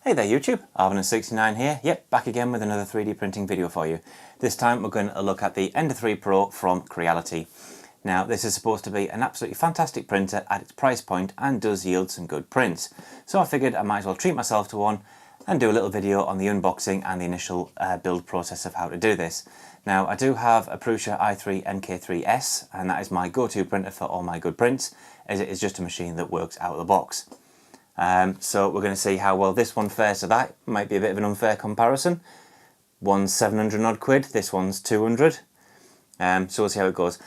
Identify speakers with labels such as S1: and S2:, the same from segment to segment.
S1: Hey there YouTube, Arvin69 here. Yep, back again with another 3D printing video for you. This time we're going to look at the Ender 3 Pro from Creality. Now this is supposed to be an absolutely fantastic printer at its price point and does yield some good prints. So I figured I might as well treat myself to one and do a little video on the unboxing and the initial build process of how to do this. Now I do have a Prusa i3 MK3S and that is my go-to printer for all my good prints, as it is just a machine that works out of the box. So we're going to see how well this one fares to that. Might be a bit of an unfair comparison. One's 700 odd quid, this one's 200. So we'll see how it goes.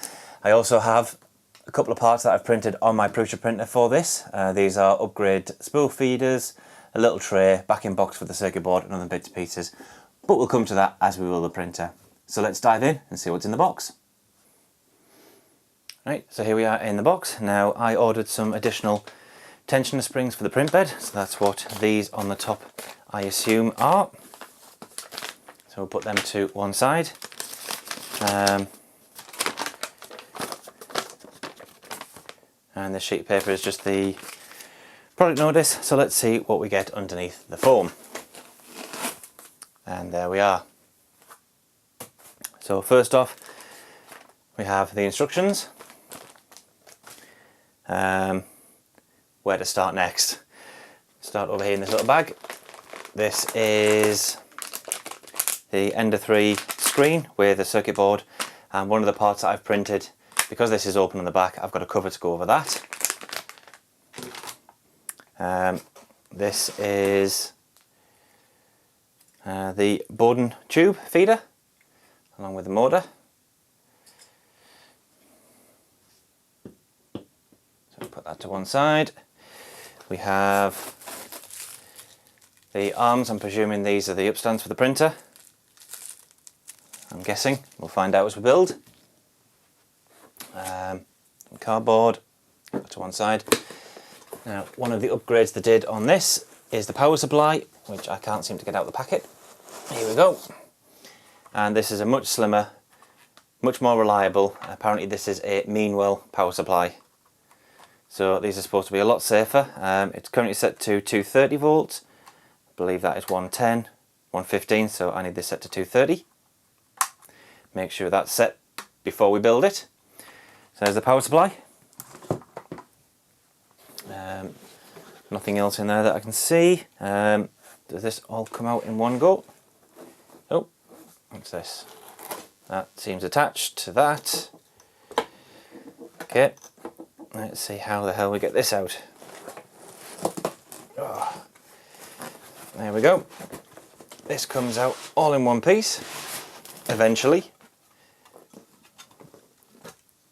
S1: I also have a couple of parts that I've printed on my Prusa printer for this. These are upgrade spool feeders, a little tray, backing box for the circuit board and other bits and pieces. But we'll come to that as we will the printer. So let's dive in and see what's in the box. Right, so here we are in the box. Now I ordered some additional tensioner springs for the print bed, so that's what these on the top I assume are. So we'll put them to one side. And this sheet of paper is just the product notice, so let's see what we get underneath the foam. And there we are. So first off we have the instructions. Where to start next. Start over here in this little bag. This is the Ender 3 screen with a circuit board, and one of the parts that I've printed, because this is open on the back, I've got a cover to go over that. This is the Bowden tube feeder along with the motor. So put that to one side. We have the arms. I'm presuming these are the upstands for the printer. I'm guessing. We'll find out as we build. Cardboard, put to one side. Now, one of the upgrades they did on this is the power supply, which I can't seem to get out of the packet. Here we go. And this is a much slimmer, much more reliable. Apparently this is a Meanwell power supply. So these are supposed to be a lot safer. It's currently set to 230 volts. I believe that is 110, 115, so I need this set to 230. Make sure that's set before we build it. So there's the power supply. Nothing else in there that I can see. Does this all come out in one go? Oh, what's this? That seems attached to that. Okay. Let's see how the hell we get this out. Oh, there we go. This comes out all in one piece, eventually.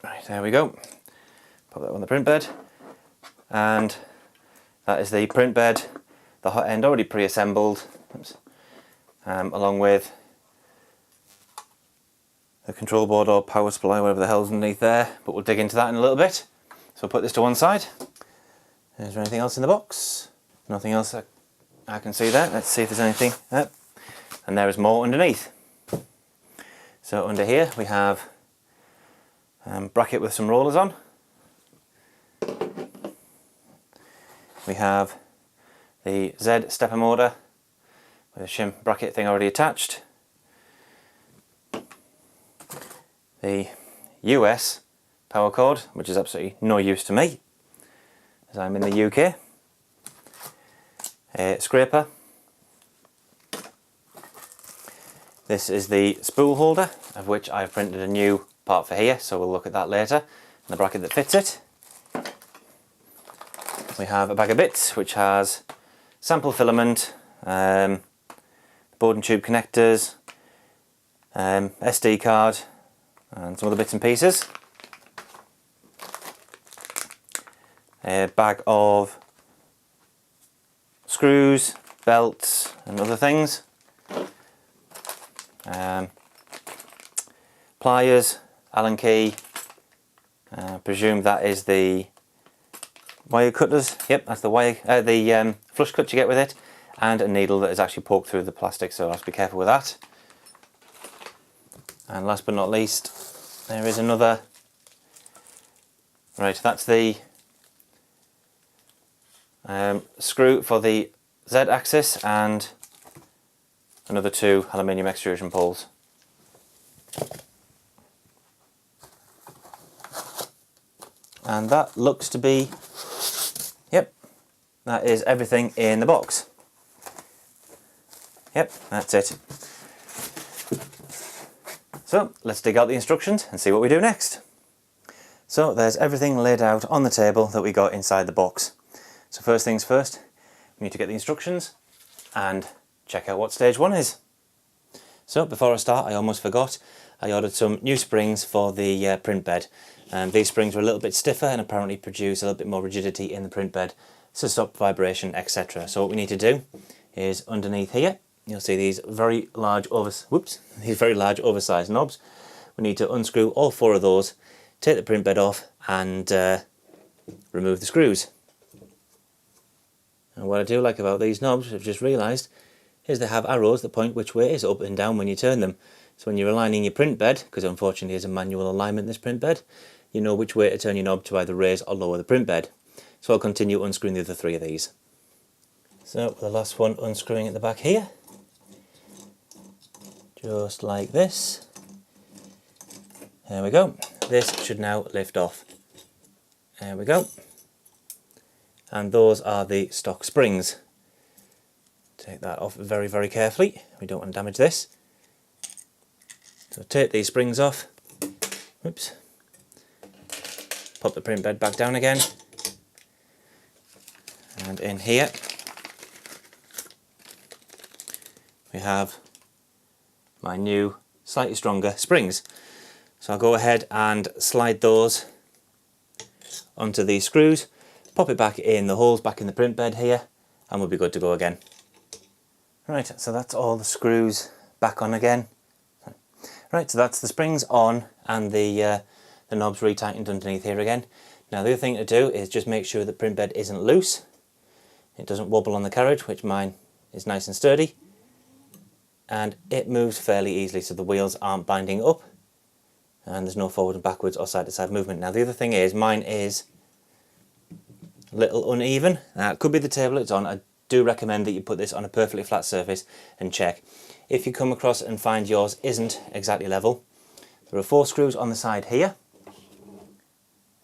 S1: Right, there we go. Pop that on the print bed. And that is the print bed, the hot end already pre-assembled, along with the control board or power supply, whatever the hell's underneath there, but we'll dig into that in a little bit. So I'll put this to one side. Is there anything else in the box? Nothing else I can see there. Let's see if there's anything. And there is more underneath. So under here we have bracket with some rollers on. We have the Zed stepper motor with a shim bracket thing already attached. The US power cord, which is absolutely no use to me as I'm in the UK. A scraper. This is the spool holder, of which I've printed a new part for here, so we'll look at that later, and the bracket that fits it. We have a bag of bits which has sample filament, Bowden tube connectors, SD card and some other bits and pieces. A bag of screws, belts and other things. Pliers, Allen key, presume that is the wire cutters. Yep, that's the wire, the flush cut you get with it, and a needle that is actually poked through the plastic, so I'll have to be careful with that. And last but not least, there is another. Right, that's the screw for the Z-axis and another 2 aluminium extrusion poles. And that looks to be, yep, that is everything in the box. Yep, that's it. So let's dig out the instructions and see what we do next. So there's everything laid out on the table that we got inside the box. So first things first, we need to get the instructions and check out what stage 1 is. So before I start, I almost forgot, I ordered some new springs for the print bed. These springs are a little bit stiffer and apparently produce a little bit more rigidity in the print bed to stop vibration, etc. So what we need to do is underneath here, you'll see these very large oversized knobs. We need to unscrew all 4 of those, take the print bed off and remove the screws. And what I do like about these knobs, I've just realised, is they have arrows that point which way is up and down when you turn them. So when you're aligning your print bed, because unfortunately there's a manual alignment in this print bed, you know which way to turn your knob to either raise or lower the print bed. So I'll continue unscrewing the other 3 of these. So the last one unscrewing at the back here, just like this. There we go. This should now lift off. There we go. And those are the stock springs. Take that off very, very carefully. We don't want to damage this. So take these springs off. Oops. Pop the print bed back down again. And in here we have my new, slightly stronger springs. So I'll go ahead and slide those onto these screws, pop it back in the holes back in the print bed here, and we'll be good to go again. Right, so that's all the screws back on again. Right, so that's the springs on and the knobs retightened underneath here again. Now the other thing to do is just make sure the print bed isn't loose. It doesn't wobble on the carriage, which mine is nice and sturdy. And it moves fairly easily, so the wheels aren't binding up. And there's no forward and backwards or side to side movement. Now the other thing is, mine is a little uneven. Now it could be the table it's on. I do recommend that you put this on a perfectly flat surface and check. If you come across and find yours isn't exactly level, there are 4 screws on the side here. So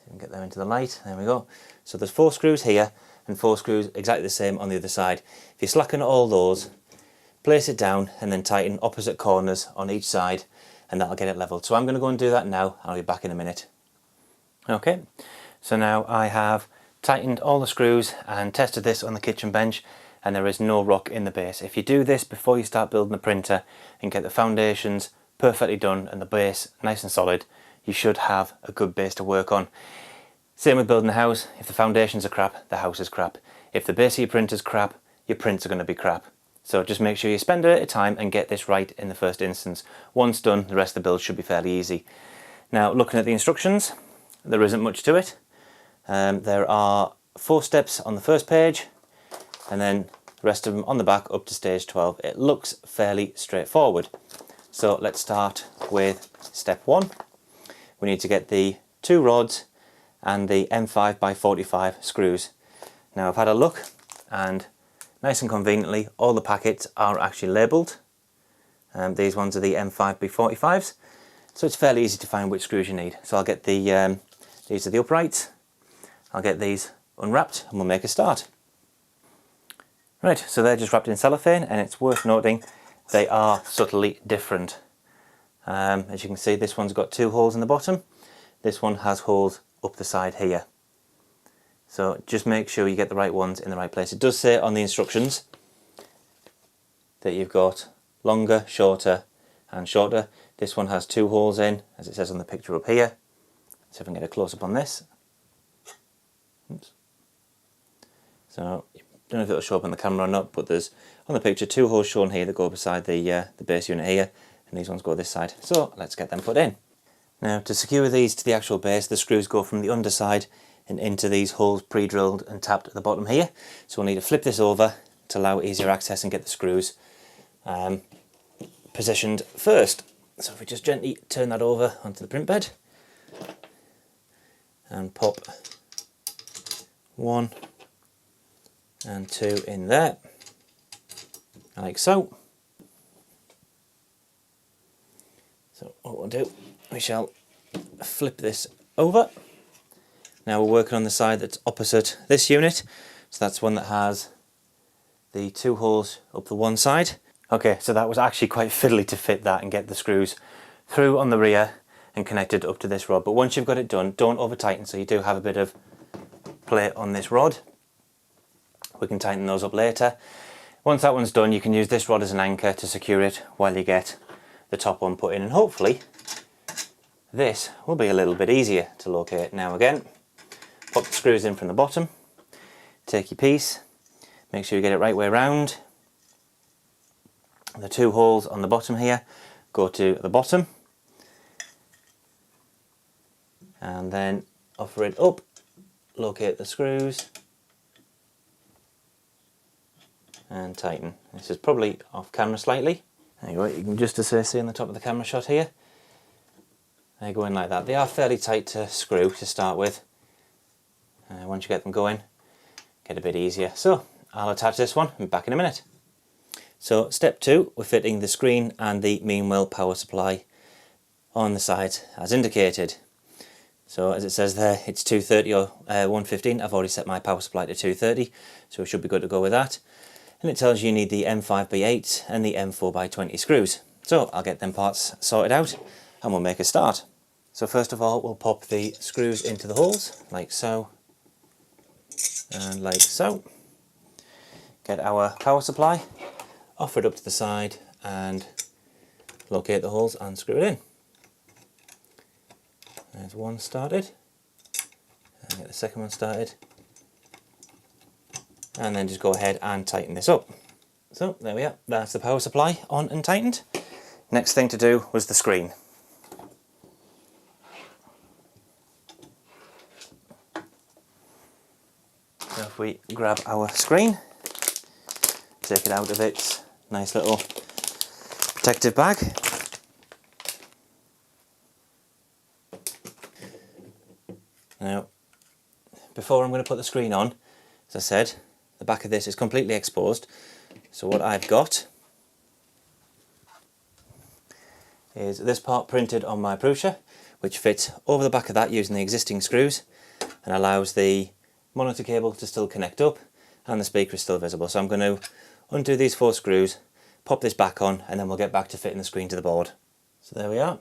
S1: you can get them into the light. There we go. So there's 4 screws here and 4 screws exactly the same on the other side. If you slacken all those, place it down and then tighten opposite corners on each side, and that'll get it leveled. So I'm going to go and do that now. I'll be back in a minute. Okay, so now I have tightened all the screws and tested this on the kitchen bench, and there is no rock in the base. If you do this before you start building the printer and get the foundations perfectly done and the base nice and solid, you should have a good base to work on. Same with building a house. If the foundations are crap, the house is crap. If the base of your printer's crap, your prints are going to be crap. So just make sure you spend a bit of time and get this right in the first instance. Once done, the rest of the build should be fairly easy. Now, looking at the instructions, there isn't much to it. There are 4 steps on the first page, and then the rest of them on the back up to stage 12. It looks fairly straightforward. So let's start with step 1. We need to get the 2 rods and the M5x45 screws. Now I've had a look, and nice and conveniently, all the packets are actually labelled. These ones are the M5x45s, so it's fairly easy to find which screws you need. So I'll get the, these are the uprights. I'll get these unwrapped and we'll make a start. Right, so they're just wrapped in cellophane, and it's worth noting they are subtly different. As you can see, this one's got 2 holes in the bottom. This one has holes up the side here. So just make sure you get the right ones in the right place. It does say on the instructions that you've got longer, shorter and shorter. This one has 2 holes in, as it says on the picture up here. So if I can get a close up on this. Oops. So I don't know if it'll show up on the camera or not, but there's on the picture 2 holes shown here that go beside the base unit here, and these ones go this side. So let's get them put in. Now to secure these to the actual base, the screws go from the underside and into these holes pre-drilled and tapped at the bottom here. So we'll need to flip this over to allow easier access and get the screws positioned first. So if we just gently turn that over onto the print bed and pop 1 and 2 in there. like so. So what we'll do, we shall flip this over. Now we're working on the side that's opposite this unit, so that's one that has the 2 holes up the one side. Okay, so that was actually quite fiddly to fit that and get the screws through on the rear and connected up to this rod. But once you've got it done, don't over tighten, so you do have a bit of play on this rod. We can tighten those up later. Once that one's done, you can use this rod as an anchor to secure it while you get the top one put in, and hopefully this will be a little bit easier to locate. Now again, pop the screws in from the bottom, take your piece, make sure you get it right way round. The 2 holes on the bottom here go to the bottom, and then offer it up, locate the screws and tighten. This is probably off camera slightly. There you go, you can just see on the top of the camera shot here. They go in like that. They are fairly tight to screw to start with. Once you get them going, get a bit easier. So I'll attach this one and back in a minute. So step 2, we're fitting the screen and the mean well power supply on the side as indicated. So as it says there, it's 230 or 115. I've already set my power supply to 230, so we should be good to go with that. And it tells you need the M5x8 and the M4x20 screws. So I'll get them parts sorted out and we'll make a start. So first of all, we'll pop the screws into the holes, like so and like so. Get our power supply, offer it up to the side and locate the holes and screw it in. There's one started, and get the second one started, and then just go ahead and tighten this up. So there we are, that's the power supply on and tightened. Next thing to do was the screen. So if we grab our screen, take it out of its nice little protective bag. Now, before I'm going to put the screen on, as I said, the back of this is completely exposed. So what I've got is this part printed on my Prusa, which fits over the back of that using the existing screws and allows the monitor cable to still connect up and the speaker is still visible. So I'm going to undo these 4 screws, pop this back on, and then we'll get back to fitting the screen to the board. So there we are.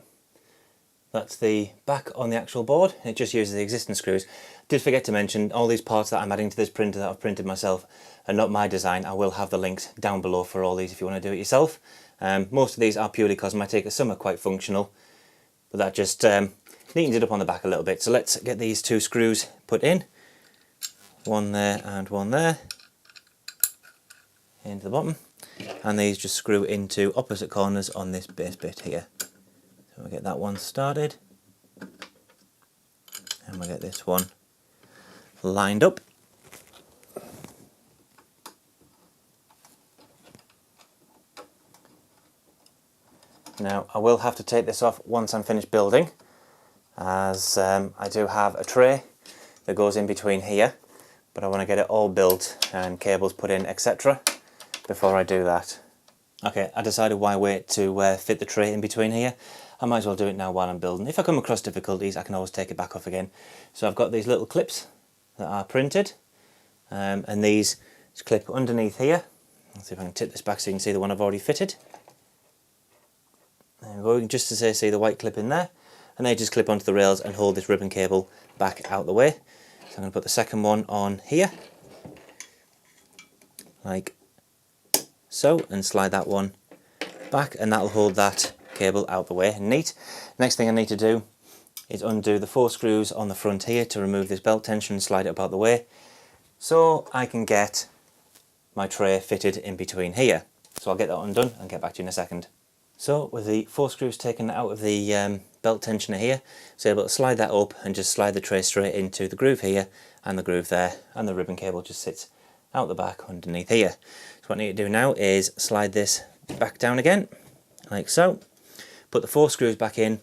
S1: That's the back on the actual board. It just uses the existing screws. Did forget to mention, all these parts that I'm adding to this printer that I've printed myself are not my design. I will have the links down below for all these if you want to do it yourself. Most of these are purely cosmetic, some are quite functional, but that just neatens it up on the back a little bit. So let's get these 2 screws put in. One there and one there. Into the bottom. And these just screw into opposite corners on this base bit here. So we'll get that one started, and we'll get this one lined up. Now I will have to take this off once I'm finished building, as I do have a tray that goes in between here, but I want to get it all built and cables put in, etc. before I do that. Okay, I decided why wait to fit the tray in between here. I might as well do it now while I'm building. If I come across difficulties, I can always take it back off again. So I've got these little clips that are printed, and these just clip underneath here. Let's see if I can tip this back so you can see the one I've already fitted. There we go, just to see the white clip in there, and they just clip onto the rails and hold this ribbon cable back out the way. So I'm going to put the second one on here, like so, and slide that one back, and that'll hold that cable out the way. Neat. Next thing I need to do is undo the 4 screws on the front here to remove this belt tension and slide it up out the way, so I can get my tray fitted in between here. So I'll get that undone and get back to you in a second. So with the 4 screws taken out of the belt tensioner here, so able to slide that up and just slide the tray straight into the groove here and the groove there, and the ribbon cable just sits out the back underneath here. So what I need to do now is slide this back down again, like so. Put the 4 screws back in,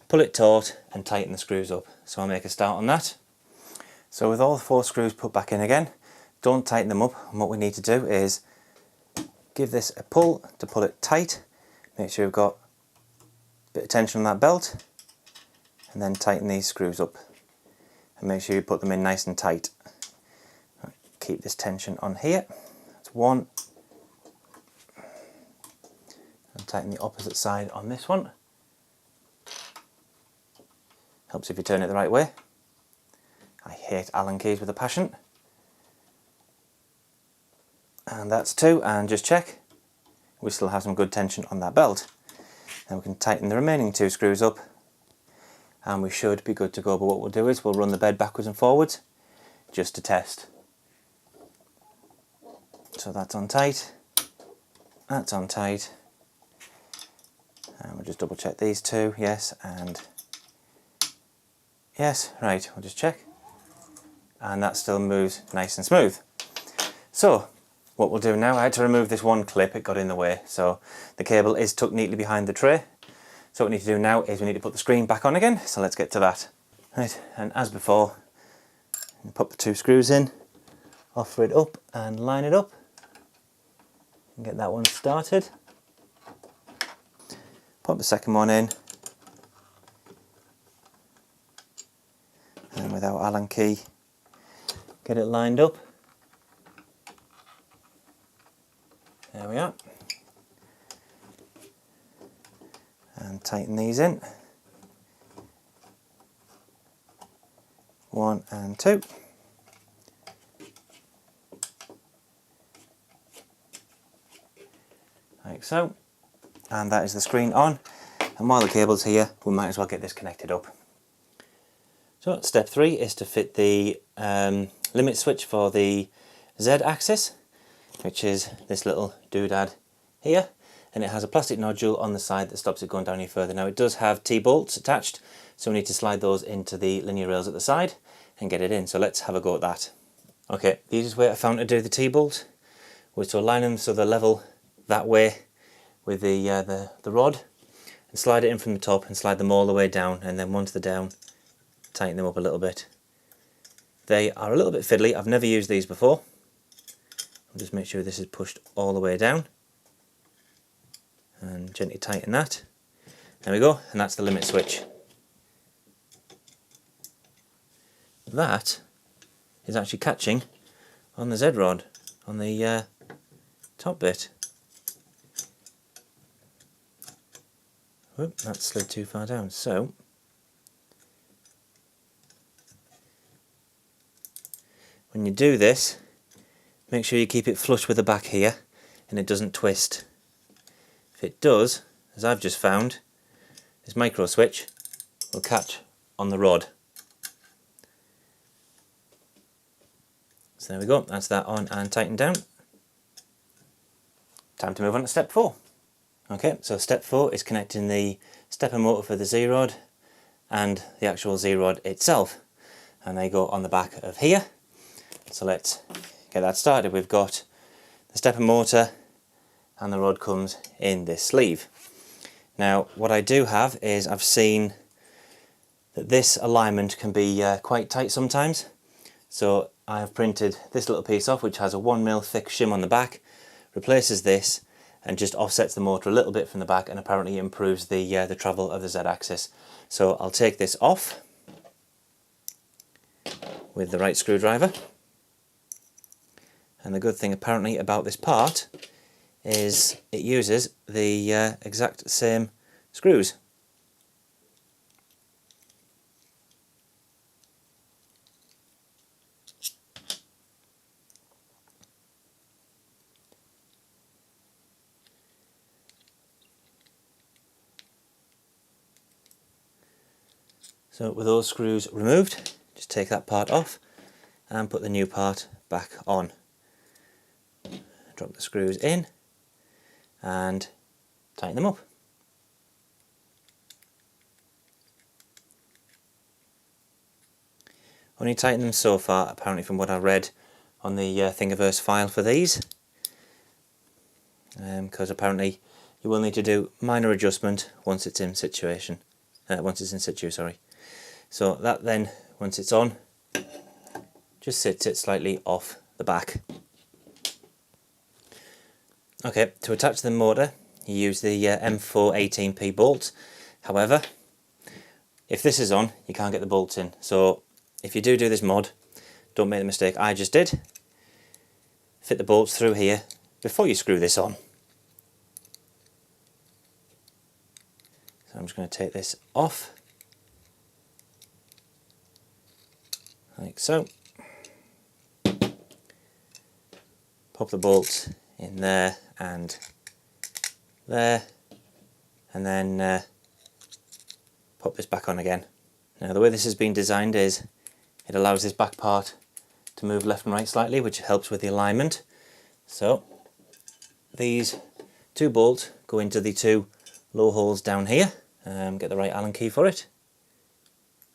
S1: pull it taut and tighten the screws up. So I'll make a start on that. So with all the 4 screws put back in again, don't tighten them up, and what we need to do is give this a pull to pull it tight. Make sure you've got a bit of tension on that belt, and then tighten these screws up. And make sure you put them in nice and tight. Right, keep this tension on here. That's one. And tighten the opposite side on this one. Helps if you turn it the right way. I hate Allen keys with a passion. And that's two, and just check. We still have some good tension on that belt. Then we can tighten the remaining two screws up, and we should be good to go. But what we'll do is we'll run the bed backwards and forwards just to test. So that's on tight, that's on tight, and we'll just double check these two, yes, and yes, right, we'll just check, and that still moves nice and smooth. So what we'll do now, I had to remove this one clip, it got in the way, so the cable is tucked neatly behind the tray. So what we need to do now is we need to put the screen back on again, so let's get to that. Right, and as before, put the two screws in, offer it up and line it up, and get that one started. Pop the second one in, and with our Allen key, get it lined up. There we are. And tighten these in. 1 and 2. Like so. And that is the screen on. And while the cable's here, we might as well get this connected up. So step 3 is to fit the limit switch for the Z axis, which is this little doodad here, and it has a plastic nodule on the side that stops it going down any further. Now it does have T-bolts attached, so we need to slide those into the linear rails at the side and get it in. So let's have a go at that. Okay, the easiest way I found to do the T-bolt was to align them so they're level that way with the rod, and slide it in from the top and slide them all the way down, and then once they're down, tighten them up a little bit. They are a little bit fiddly, I've never used these before. I'll just make sure this is pushed all the way down and gently tighten that. There we go, and that's the limit switch. That is actually catching on the Zed Rod, on the top bit. Whoop, that slid too far down, so when you do this, make sure you keep it flush with the back here and it doesn't twist. If it does, as I've just found, this micro switch will catch on the rod. So there we go, that's that on and tightened down. Time to move on to step 4. Okay, so step 4 is connecting the stepper motor for the Z Rod and the actual Z Rod itself, and they go on the back of here. So let's get that started. We've got the stepper motor and the rod comes in this sleeve. Now what I do have is I've seen that this alignment can be quite tight sometimes, so I have printed this little piece off which has a 1mm thick shim on the back, replaces this and just offsets the motor a little bit from the back, and apparently improves the travel of the Z axis. So I'll take this off with the right screwdriver. And the good thing apparently about this part is it uses the exact same screws. So with those screws removed, just take that part off and put the new part back on. Drop the screws in and tighten them up. Only tighten them so far, apparently, from what I read on the Thingiverse file for these, because apparently you will need to do minor adjustment once it's in situation. Once it's in situ, sorry. So that then, once it's on, just sits it slightly off the back. Okay, to attach the motor you use the M4 18p bolt. However, if this is on, you can't get the bolts in. So if you do this mod, don't make the mistake I just did. Fit the bolts through here before you screw this on. So I'm just going to take this off, like so. Pop the bolts in there, and then pop this back on again. Now the way this has been designed is it allows this back part to move left and right slightly, which helps with the alignment. So these two bolts go into the two low holes down here. Get the right Allen key for it.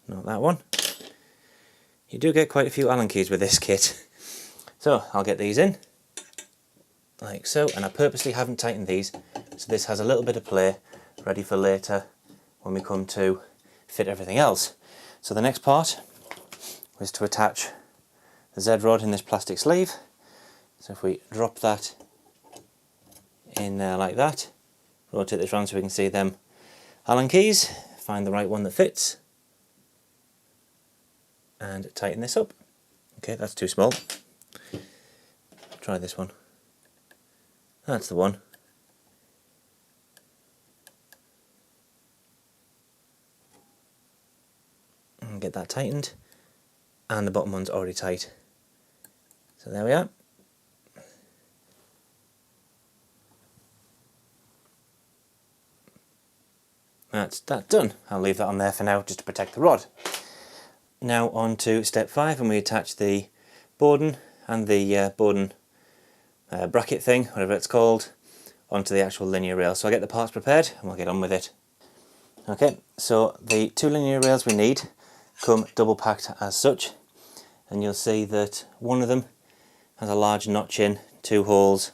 S1: Not that one. You do get quite a few Allen keys with this kit. So I'll get these in, like so, and I purposely haven't tightened these, so this has a little bit of play ready for later when we come to fit everything else. So the next part was to attach the Zed Rod in this plastic sleeve. So if we drop that in there like that, rotate this round so we can see them Allen keys, find the right one that fits, and tighten this up. Okay, that's too small. Try this one. That's the one. And get that tightened, and the bottom one's already tight. So there we are. That's that done. I'll leave that on there for now just to protect the rod. Now on to step 5, and we attach the Borden and the Borden bracket thing, whatever it's called, onto the actual linear rail. So I'll get the parts prepared and we'll get on with it. Okay, so the two linear rails we need come double packed as such, and you'll see that one of them has a large notch in, 2 holes,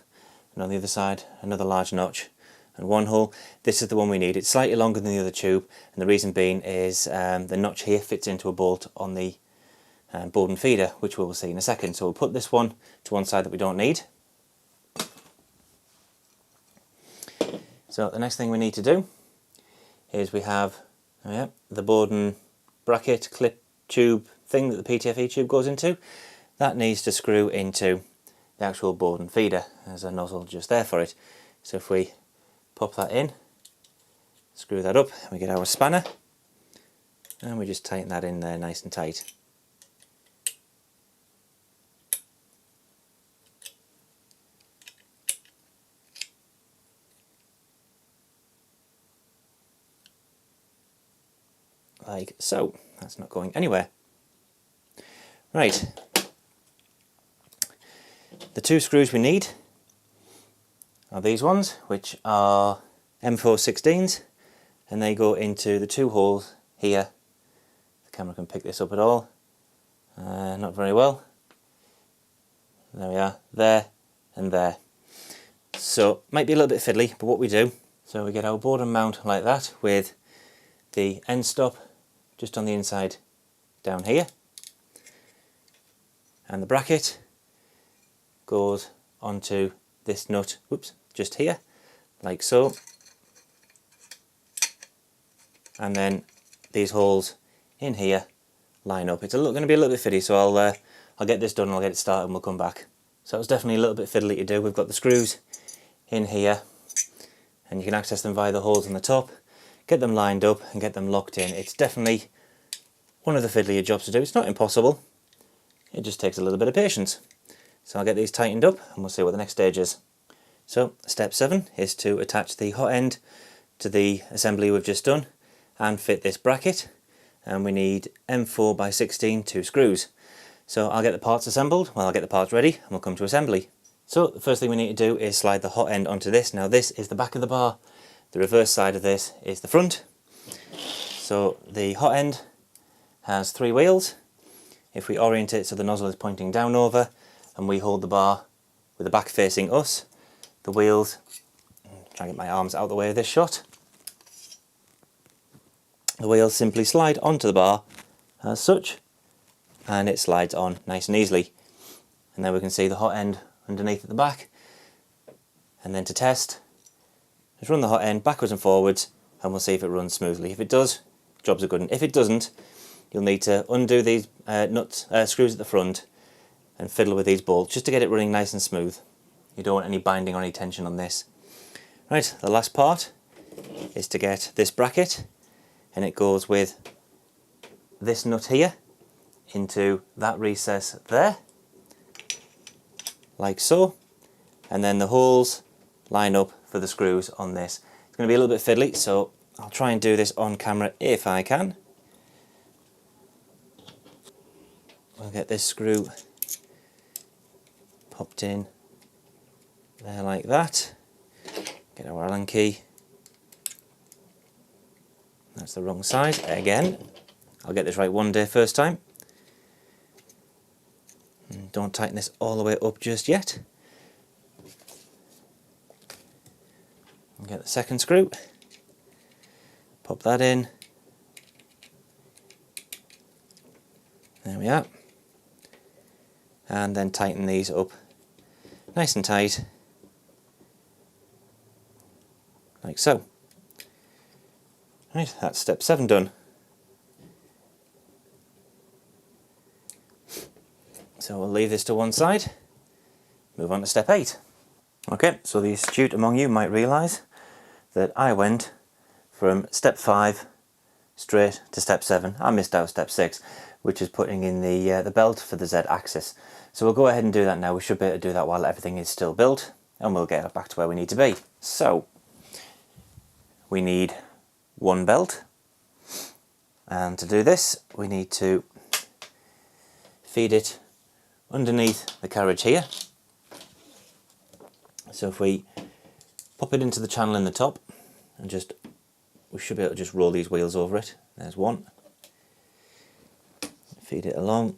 S1: and on the other side another large notch and 1 hole. This is the one we need. It's slightly longer than the other tube, and the reason being is the notch here fits into a bolt on the Borden feeder, which we'll see in a second. So we'll put this one to one side that we don't need. So the next thing we need to do is we have the Borden bracket clip tube thing that the PTFE tube goes into. That needs to screw into the actual Borden feeder. There's a nozzle just there for it. So if we pop that in, screw that up, and we get our spanner, and we just tighten that in there nice and tight. Like so. That's not going anywhere. Right. The 2 screws we need are these ones, which are M416s, and they go into the 2 holes here. The camera can pick this up at all. Not very well. There we are, there and there. So might be a little bit fiddly, but what we do, so we get our Borden mount like that with the end stop just on the inside down here, and the bracket goes onto this nut, whoops, just here, like so, and then these holes in here line up. It's going to be a little bit fiddly, so I'll get this done and I'll get it started and we'll come back. So it's definitely a little bit fiddly to do. We've got the screws in here, and you can access them via the holes on the top, get them lined up and get them locked in. It's definitely one of the fiddlier jobs to do. It's not impossible, it just takes a little bit of patience. So I'll get these tightened up and we'll see what the next stage is. So step 7 is to attach the hot end to the assembly we've just done and fit this bracket, and we need M4 by 16 2 screws. So I'll get the parts assembled, well, I'll get the parts ready and we'll come to assembly. So the first thing we need to do is slide the hot end onto this. Now this is the back of the bar, the reverse side of this is the front. So the hot end has 3 wheels. If we orient it so the nozzle is pointing down over and we hold the bar with the back facing us, the wheels, try and get my arms out of the way of this shot, the wheels simply slide onto the bar as such, and it slides on nice and easily. And then we can see the hot end underneath at the back, And then to test, just run the hot end backwards and forwards, and we'll see if it runs smoothly. If it does, jobs are good. And if it doesn't, you'll need to undo these screws at the front and fiddle with these bolts just to get it running nice and smooth. You don't want any binding or any tension on this. Right, the last part is to get this bracket, and it goes with this nut here into that recess there, like so, and then the holes line up for the screws on this. It's going to be a little bit fiddly, so I'll try and do this on camera if I can. I'll get this screw popped in there like that. Get our Allen key. That's the wrong side again. I'll get this right one day first time. And don't tighten this all the way up just yet. I'll get the second screw. Pop that in. There we are. And then tighten these up nice and tight, like so. Right, that's step 7 done. So we'll leave this to one side, move on to step 8. Okay, so the astute among you might realise that I went from step 5 straight to step 7. I missed out step 6, which is putting in the belt for the Z axis. So we'll go ahead and do that now. We should be able to do that while everything is still built, and we'll get back to where we need to be. So we need one belt, and to do this we need to feed it underneath the carriage here. So if we pop it into the channel in the top and we should be able to just roll these wheels over it. There's one. Feed it along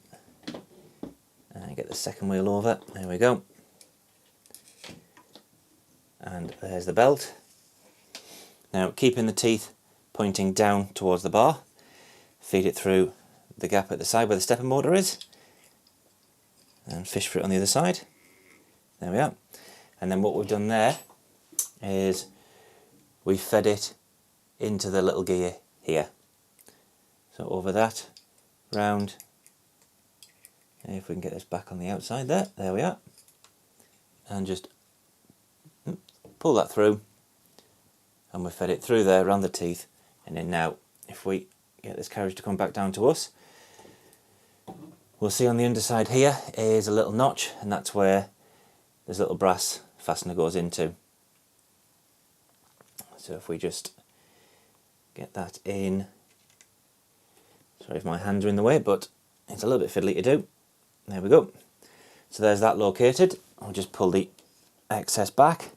S1: and get the second wheel over. There we go. And there's the belt. Now, keeping the teeth pointing down towards the bar, feed it through the gap at the side where the stepper motor is, and fish for it on the other side. There we are. And then what we've done there is we fed it into the little gear here. So over that, round, and if we can get this back on the outside there we are. And just pull that through, and we fed it through there around the teeth. And then now if we get this carriage to come back down to us, we'll see on the underside here is a little notch, and that's where this little brass fastener goes into. So if we just get that in, sorry if my hands are in the way, but it's a little bit fiddly to do. There we go. So there's that located. I'll just pull the excess back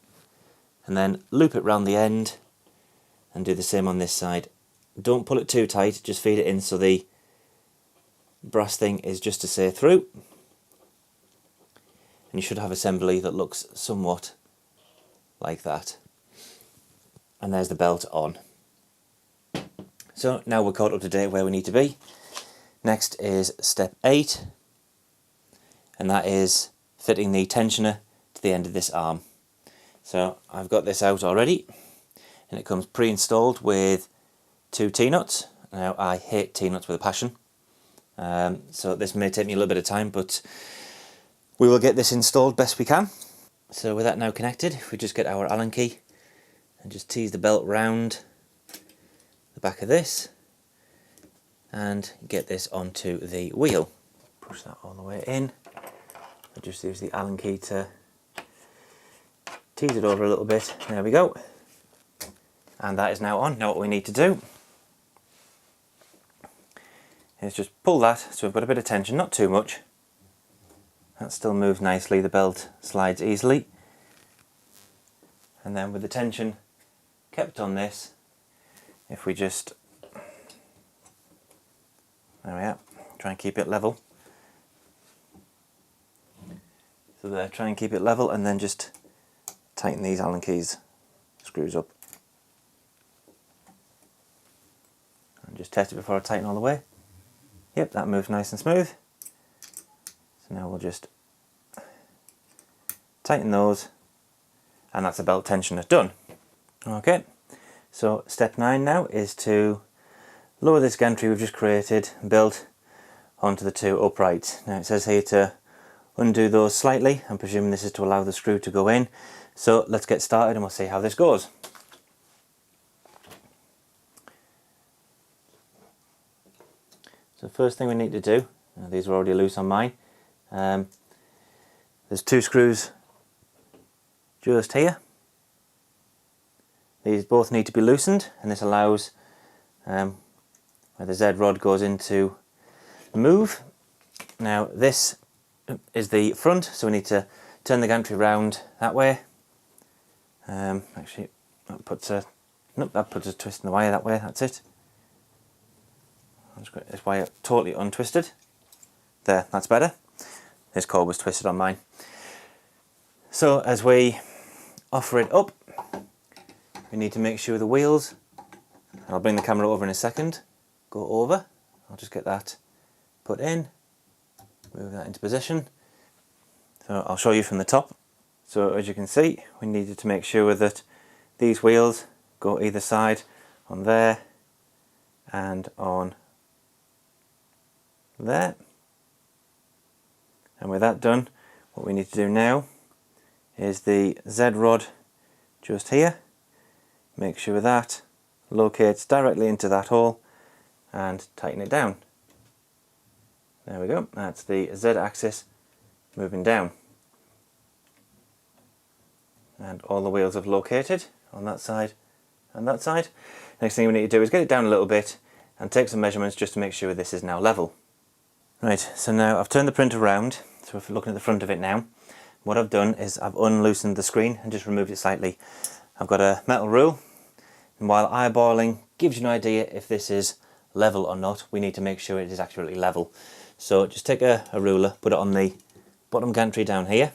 S1: and then loop it round the end and do the same on this side. Don't pull it too tight, just feed it in so the brass thing is just to say through. And you should have assembly that looks somewhat like that. And there's the belt on. So now we're caught up to date where we need to be. Next is step 8, and that is fitting the tensioner to the end of this arm. So I've got this out already, and it comes pre-installed with 2 T-nuts. Now I hate T-nuts with a passion, so this may take me a little bit of time, but we will get this installed best we can. So with that now connected, if we just get our Allen key and just tease the belt round the back of this and get this onto the wheel. Push that all the way in. I just use the Allen key to tease it over a little bit. There we go. And that is now on. Now what we need to do is just pull that so we've got a bit of tension, not too much. That still moves nicely, the belt slides easily. And then with the tension kept on this, if we just, there we are, try and keep it level. So there, try and keep it level, and then just tighten these Allen keys, screws up. And just test it before I tighten all the way. Yep, that moves nice and smooth. So now we'll just tighten those and that's the belt tensioner done. Okay, so step 9 now is to lower this gantry we've just created and built onto the 2 uprights. Now it says here to undo those slightly. I'm presuming this is to allow the screw to go in. So let's get started and we'll see how this goes. So the first thing we need to do, these are already loose on mine, there's 2 screws just here. These both need to be loosened, and this allows where the Zed rod goes into the move. Now this is the front, so we need to turn the gantry round that way. Actually, that puts a twist in the wire that way. That's it. Let's get this wire totally untwisted. There, that's better. This cord was twisted on mine. So as we offer it up, we need to make sure the wheels, and I'll bring the camera over in a second, go over. I'll just get that put in, move that into position. So I'll show you from the top. So as you can see, we needed to make sure that these wheels go either side on there and on there. And with that done, what we need to do now is the Zed rod just here. Make sure that locates directly into that hole and tighten it down. There we go, that's the Z axis moving down. And all the wheels have located on that side and that side. Next thing we need to do is get it down a little bit and take some measurements just to make sure this is now level. Right, so now I've turned the printer around, so if you're looking at the front of it now, what I've done is I've unloosened the screen and just removed it slightly. I've got a metal rule, and while eyeballing gives you an idea if this is level or not, we need to make sure it is accurately level. So just take a ruler, put it on the bottom gantry down here,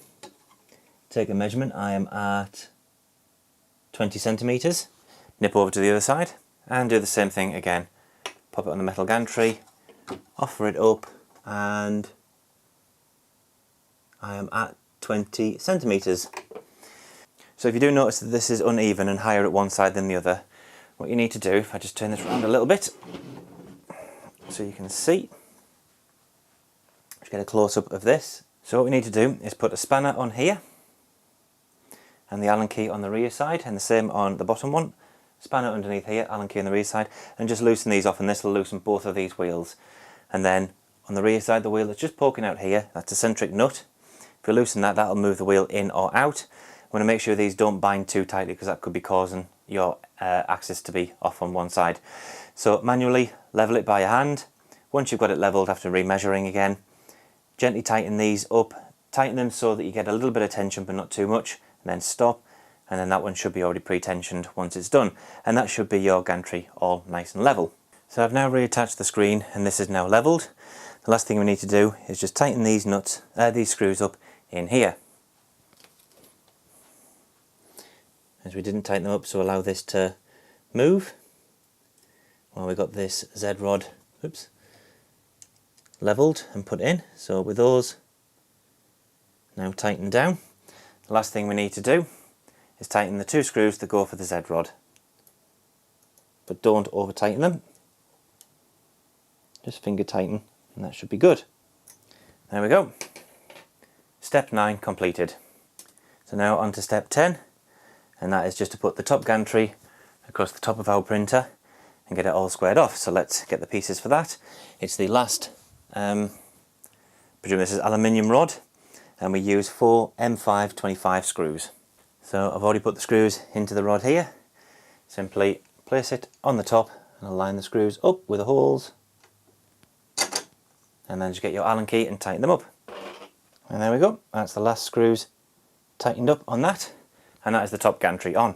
S1: take a measurement. I am at 20 centimeters. Nip over to the other side and do the same thing again. Pop it on the metal gantry, offer it up, and I am at 20 centimeters. So if you do notice that this is uneven and higher at one side than the other, what you need to do, if I just turn this around a little bit so you can see, just get a close-up of this. So what we need to do is put a spanner on here and the Allen key on the rear side, and the same on the bottom one. Spanner underneath here, Allen key on the rear side, and just loosen these off, and this will loosen both of these wheels. And then on the rear side, the wheel that's just poking out here, that's a centric nut. If you loosen that, that'll move the wheel in or out. We want to make sure these don't bind too tightly, because that could be causing your axis to be off on one side. So manually level it by your hand. Once you've got it leveled after remeasuring again, gently tighten these up. Tighten them so that you get a little bit of tension but not too much, and then stop. And then that one should be already pre-tensioned once it's done. And that should be your gantry all nice and level. So I've now reattached the screen and this is now leveled. The last thing we need to do is just tighten these nuts, these screws up in here. As we didn't tighten them up, so allow this to move while we got this Zed rod, leveled and put in. So with those now tightened down, the last thing we need to do is tighten the 2 screws that go for the Zed rod. But don't over tighten them. Just finger tighten and that should be good. There we go. Step 9 completed. So now on to step 10, and that is just to put the top gantry across the top of our printer and get it all squared off. So let's get the pieces for that. It's the last, presume this is aluminium rod, and we use 4 M5 25 screws. So I've already put the screws into the rod here. Simply place it on the top and align the screws up with the holes, and then just get your Allen key and tighten them up. And there we go, that's the last screws tightened up on that, and that is the top gantry on.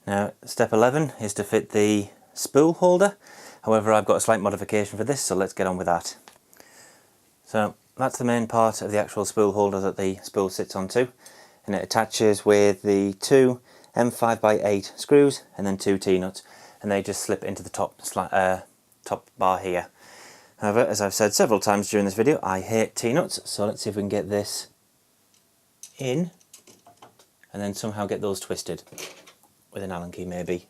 S1: Now step 11 is to fit the spool holder. However, I've got a slight modification for this, so let's get on with that. So that's the main part of the actual spool holder that the spool sits onto, and it attaches with the 2 M5x8 screws and then 2 T-nuts, and they just slip into the top bar here. However, as I've said several times during this video, I hate T-nuts, so let's see if we can get this in and then somehow get those twisted with an Allen key maybe.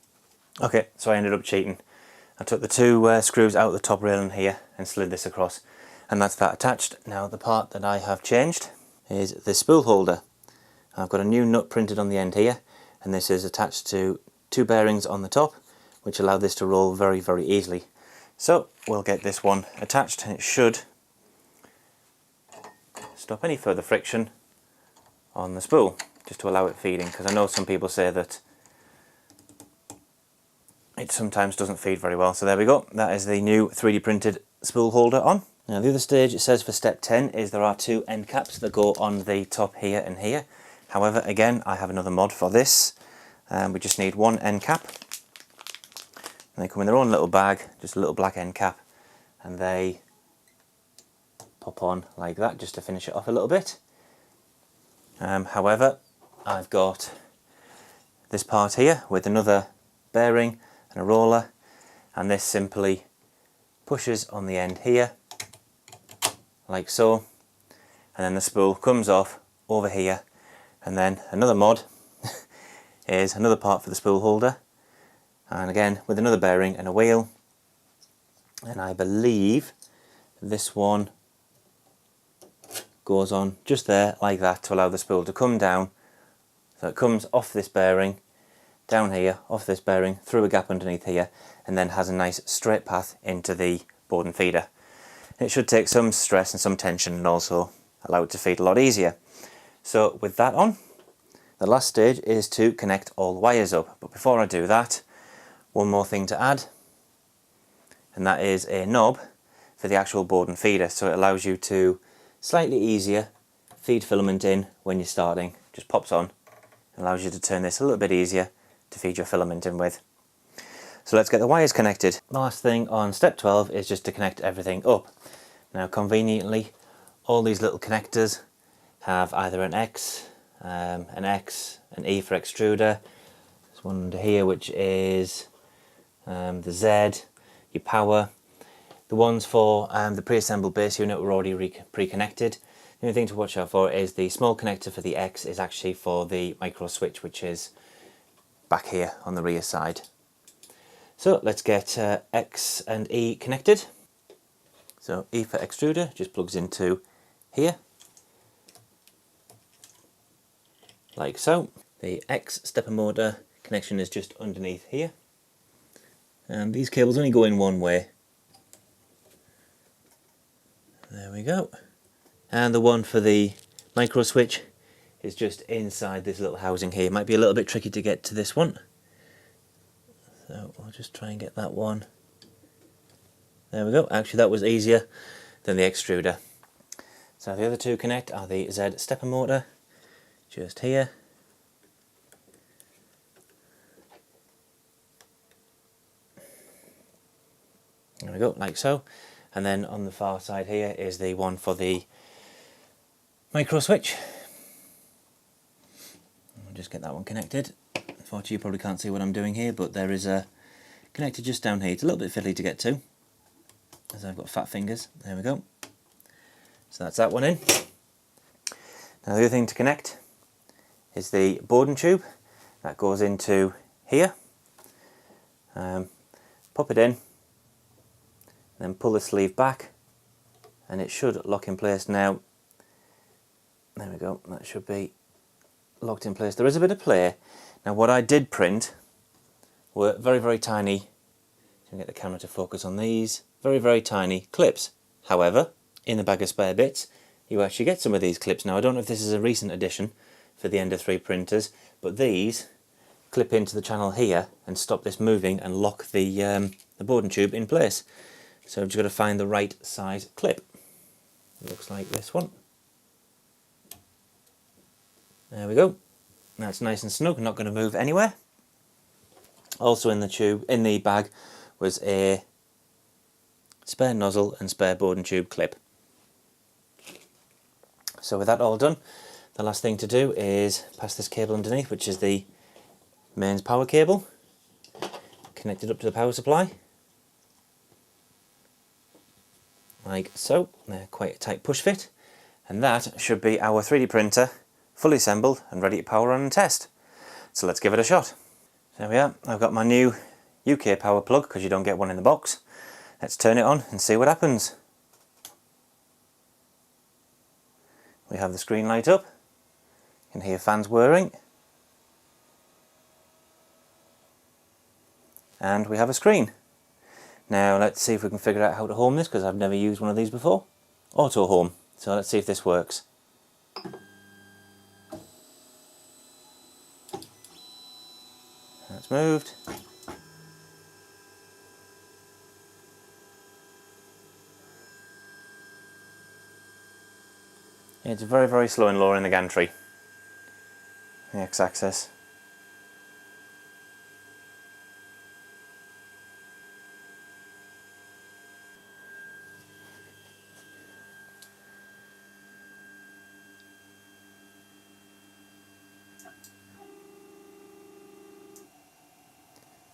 S1: Okay, so I ended up cheating. I took the two screws out of the top railing here and slid this across, and that's that attached. Now the part that I have changed is the spool holder. I've got a new nut printed on the end here, and this is attached to two bearings on the top, which allow this to roll very, very easily. So we'll get this one attached, and it should stop any further friction on the spool, just to allow it feeding, because I know some people say that it sometimes doesn't feed very well. So there we go, that is the new 3D printed spool holder on. Now the other stage, it says for step 10, is there are two end caps that go on the top here and here. However, again, I have another mod for this. We just need one end cap. And they come in their own little bag, just a little black end cap. And they pop on like that, just to finish it off a little bit. However, I've got this part here with another bearing and a roller. And this simply pushes on the end here, like so. And then the spool comes off over here. And then another mod is another part for the spool holder, and again with another bearing and a wheel, and I believe this one goes on just there like that to allow the spool to come down. So it comes off this bearing, down here, off this bearing, through a gap underneath here, and then has a nice straight path into the board and feeder. It should take some stress and some tension and also allow it to feed a lot easier. So with that on, the last stage is to connect all the wires up. But before I do that, one more thing to add, and that is a knob for the actual board and feeder. So it allows you to slightly easier feed filament in when you're starting. Just pops on, allows you to turn this a little bit easier to feed your filament in with. So let's get the wires connected. The last thing on step 12 is just to connect everything up. Now conveniently, all these little connectors have either an X, an E for extruder. There's one under here which is the Z, your power. The ones for the pre-assembled base unit were already pre-connected. The only thing to watch out for is the small connector for the X is actually for the micro switch, which is back here on the rear side. So let's get X and E connected. So E for extruder just plugs into here, like so. The X stepper motor connection is just underneath here, and these cables only go in one way. There we go. And the one for the micro switch is just inside this little housing here. It might be a little bit tricky to get to this one, so I'll just try and get that one. There we go. Actually that was easier than the extruder. So the other two connect are the Z stepper motor, just here. There we go, like so. And then on the far side here is the one for the micro switch. I'll just get that one connected. Unfortunately you probably can't see what I'm doing here, but there is a connector just down here. It's a little bit fiddly to get to, as I've got fat fingers. There we go. So that's that one in. Now the other thing to connect is the board and tube. That goes into here. Pop it in, then pull the sleeve back, and it should lock in place now. There we go, that should be locked in place. There is a bit of play. Now what I did print were very, very tiny, so I can get the camera to focus on these, very, very tiny clips. However, in the bag of spare bits, you actually get some of these clips. Now I don't know if this is a recent addition for the Ender 3 printers, but these clip into the channel here and stop this moving and lock the board and tube in place. So I've just got to find the right size clip. It looks like this one. There we go. That's nice and snug, not going to move anywhere. Also in the bag was a spare nozzle and spare board and tube clip. So with that all done, the last thing to do is pass this cable underneath, which is the mains power cable, connected up to the power supply, like so. They're quite a tight push fit, and that should be our 3D printer fully assembled and ready to power on and test. So let's give it a shot. There we are, I've got my new UK power plug because you don't get one in the box. Let's turn it on and see what happens. We have the screen light up, you can hear fans whirring, and we have a screen. Now let's see if we can figure out how to home this, because I've never used one of these before. Auto home, so let's see if this works. That's moved. It's very, very slow in lowering the gantry. The X-axis.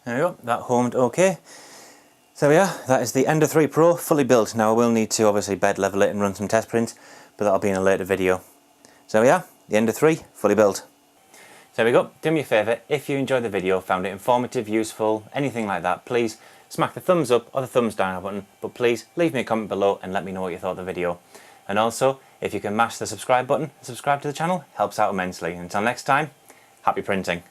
S1: There we go, that homed okay. So there we are, that is the Ender 3 Pro fully built. Now I will need to obviously bed level it and run some test prints, but that'll be in a later video. So there we are, the Ender 3 fully built. So there we go, do me a favour, if you enjoyed the video, found it informative, useful, anything like that, please smack the thumbs up or the thumbs down button, but please leave me a comment below and let me know what you thought of the video. And also, if you can mash the subscribe button and subscribe to the channel, helps out immensely. Until next time, happy printing.